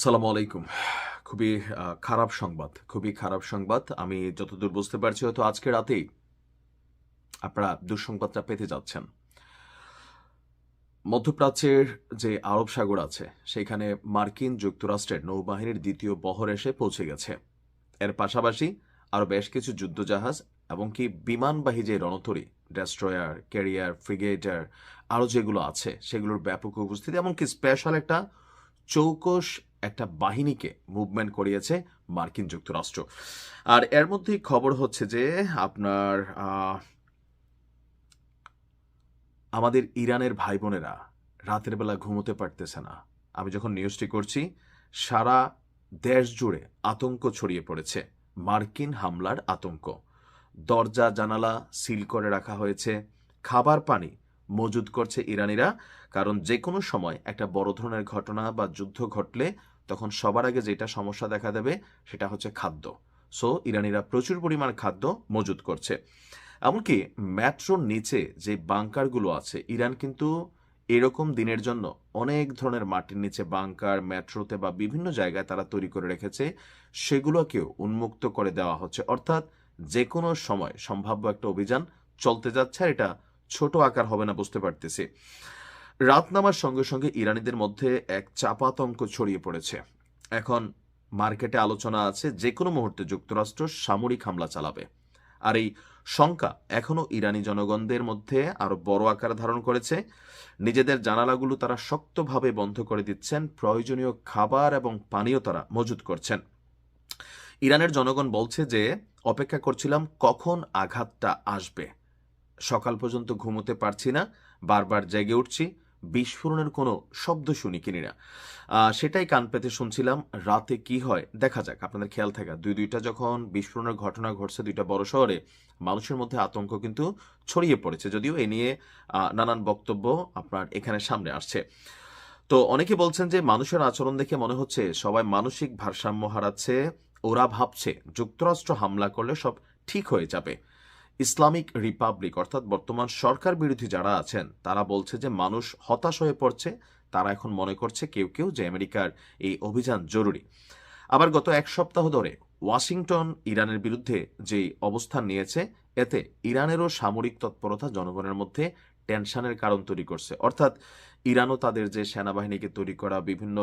আসসালামু আলাইকুম। খুবই খারাপ সংবাদ। আমি যতদূর বুঝতে পারছি হয়তো আজকে রাতেই আপনারা দুঃসংবাদটা পেতে যাচ্ছেন। মধ্যপ্রাচ্যের যে আরব সাগর আছে, সেখানে মার্কিন যুক্তরাষ্ট্রের নৌবাহিনীর ২য় বহর এসে পৌঁছে গেছে। এর পাশাপাশি আরও বেশ কিছু যুদ্ধজাহাজ এমনকি বিমানবাহী যে রণতরী, ডেস্ট্রয়ার, ক্যারিয়ার, ফ্রিগেটার আরও যেগুলো আছে, সেগুলোর ব্যাপক উপস্থিতি এমনকি স্পেশাল চৌকস একটা বাহিনীকে মুভমেন্ট করিয়েছে মার্কিন যুক্তরাষ্ট্র। আর এর মধ্যেই খবর হচ্ছে যে আপনার আমাদের ইরানের ভাই বোনেরা রাতের বেলা ঘুমোতে পারতেছে না। আমি যখন নিউজটি করছি, সারা দেশ জুড়ে আতঙ্ক ছড়িয়ে পড়েছে, মার্কিন হামলার আতঙ্ক। দরজা জানালা সিল করে রাখা হয়েছে, খাবার পানি মজুদ করছে ইরানিরা, কারণ যে কোনো সময় একটা বড় ধরনের ঘটনা বা যুদ্ধ ঘটলে তখন সবার আগে যেটা সমস্যা দেখা দেবে সেটা হচ্ছে খাদ্য। সো ইরানিরা প্রচুর পরিমাণ খাদ্য মজুদ করছে। এমনকি মেট্রোর নিচে যে বাংকারগুলো আছে, ইরান কিন্তু এরকম দিনের জন্য অনেক ধরনের মাটির নিচে বাংকার মেট্রোতে বা বিভিন্ন জায়গায় তারা তৈরি করে রেখেছে, সেগুলোকেও উন্মুক্ত করে দেওয়া হচ্ছে। অর্থাৎ যে কোনো সময় সম্ভাব্য একটা অভিযান চলতে যাচ্ছে, আর এটা ছোট আকার হবে না, বুঝতে পারতেছি। রাত নামার সঙ্গে সঙ্গে ইরানিদের মধ্যে এক চাপাতঙ্ক ছড়িয়ে পড়েছে। এখন মার্কেটে আলোচনা আছে যে কোনো মুহূর্তে যুক্তরাষ্ট্র সামরিক হামলা চালাবে। আর এই শঙ্কা এখনও ইরানি জনগণদের মধ্যে আরো বড় আকার ধারণ করেছে। নিজেদের জানালাগুলো তারা শক্তভাবে বন্ধ করে দিচ্ছেন, প্রয়োজনীয় খাবার এবং পানীয় তারা মজুত করছেন। ইরানের জনগণ বলছে যে অপেক্ষা করছিলাম কখন আঘাতটা আসবে, সকাল পর্যন্ত ঘুমোতে পারছি না, বারবার জেগে উঠছি, বিস্ফোরণের কোনো শব্দ শুনি কিনি না। সেটাই কান পেতে শুনছিলাম। রাতে কি হয় দেখা যাক। আপনাদের খেয়াল থাকা দুইটা যখন বিস্ফোরণের ঘটনা ঘটছে দুইটা বড় শহরে, মানুষের মধ্যে আতঙ্ক কিন্তু ছড়িয়ে পড়েছে, যদিও এ নিয়ে নানান বক্তব্য আপনার এখানে সামনে আসছে। তো অনেকে বলছেন যে মানুষের আচরণ দেখে মনে হচ্ছে সবাই মানসিক ভারসাম্য হারাচ্ছে। ওরা ভাবছে যুক্তরাষ্ট্র হামলা করলে সব ঠিক হয়ে যাবে। ইসলামিক রিপাবলিক অর্থাৎ বর্তমান সরকার বিরোধী যারা আছেন তারা বলছে যে মানুষ হতাশ হয়ে পড়ছে। তারা এখন মনে করছে কেউ কেউ যে আমেরিকার এই অভিযান জরুরি। আবার গত এক সপ্তাহ ধরে ওয়াশিংটন ইরানের বিরুদ্ধে যে অবস্থান নিয়েছে, এতে ইরানেরও সামরিক তৎপরতা জনগণের মধ্যে টেনশনের কারণ তৈরি করছে। অর্থাৎ ইরানও তাদের যে সেনাবাহিনীকে তৈরি করা, বিভিন্ন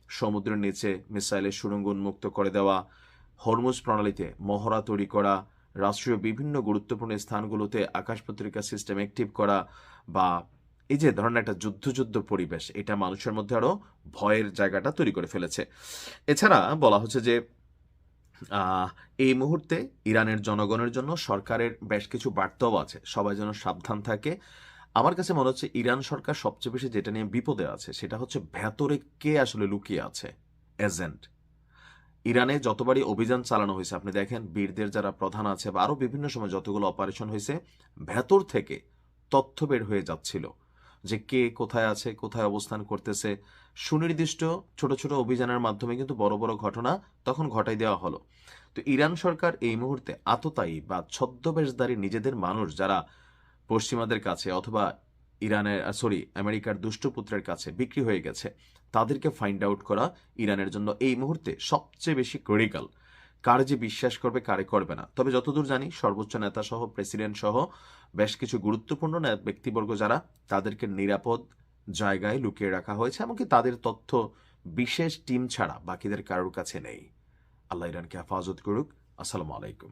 সমুদ্রের নিচে মিসাইলের সুড়ঙ্গ উন্মুক্ত করে দেওয়া, হরমুজ প্রণালীতে মহড়া তৈরি করা, রাষ্ট্রীয় বিভিন্ন গুরুত্বপূর্ণ স্থানগুলোতে আকাশ পত্রিকা সিস্টেম অ্যাক্টিভ করা, বা এই যে ধরনের একটা যুদ্ধ পরিবেশ, এটা মানুষের মধ্যে আরো ভয়ের জায়গাটা তৈরি করে ফেলেছে। এছাড়া বলা হচ্ছে যে এই মুহূর্তে ইরানের জনগণের জন্য সরকারের বেশ কিছু বার্তাও আছে, সবাই যেন সাবধান থাকে। আমার কাছে মনে হচ্ছে ইরান সরকার সবচেয়ে বেশি যেটা নিয়ে বিপদে আছে সেটা হচ্ছে ভেতরে কে আসলে লুকিয়ে আছে, এজেন্ট। ইরানে যতবারই অভিযান চালানো হয়েছে আপনি দেখেন, বীরদের যারা প্রধান আছে বা আরো বিভিন্ন সময় যতগুলো অপারেশন হয়েছে, ভেতর থেকে তথ্য বের হয়ে যাচ্ছিল যে কে কোথায় আছে, কোথায় অবস্থান করতেছে। সুনির্দিষ্ট ছোট ছোট অভিযানের মাধ্যমে কিন্তু বড় বড় ঘটনা তখন ঘটাই দেওয়া হলো। তো ইরান সরকার এই মুহূর্তে আততায়ী বা ছদ্মবেশধারী নিজেদের মানুষ যারা পশ্চিমাদের কাছে অথবা আমেরিকার দুষ্টপুত্রের কাছে বিক্রি হয়ে গেছে, তাদেরকে ফাইন্ড আউট করা ইরানের জন্য এই মুহূর্তে সবচেয়ে বেশি ক্রিটিক্যাল। কারে যে বিশ্বাস করবে, কারে করবে না। তবে যতদূর জানি সর্বোচ্চ নেতা সহ, প্রেসিডেন্ট সহ বেশ কিছু গুরুত্বপূর্ণ ব্যক্তিবর্গ যারা, তাদেরকে নিরাপদ জায়গায় লুকিয়ে রাখা হয়েছে, এমনকি তাদের তথ্য বিশেষ টিম ছাড়া বাকিদের কারোর কাছে নেই। আল্লাহ ইরানকে হেফাজত করুক। আসসালামু আলাইকুম।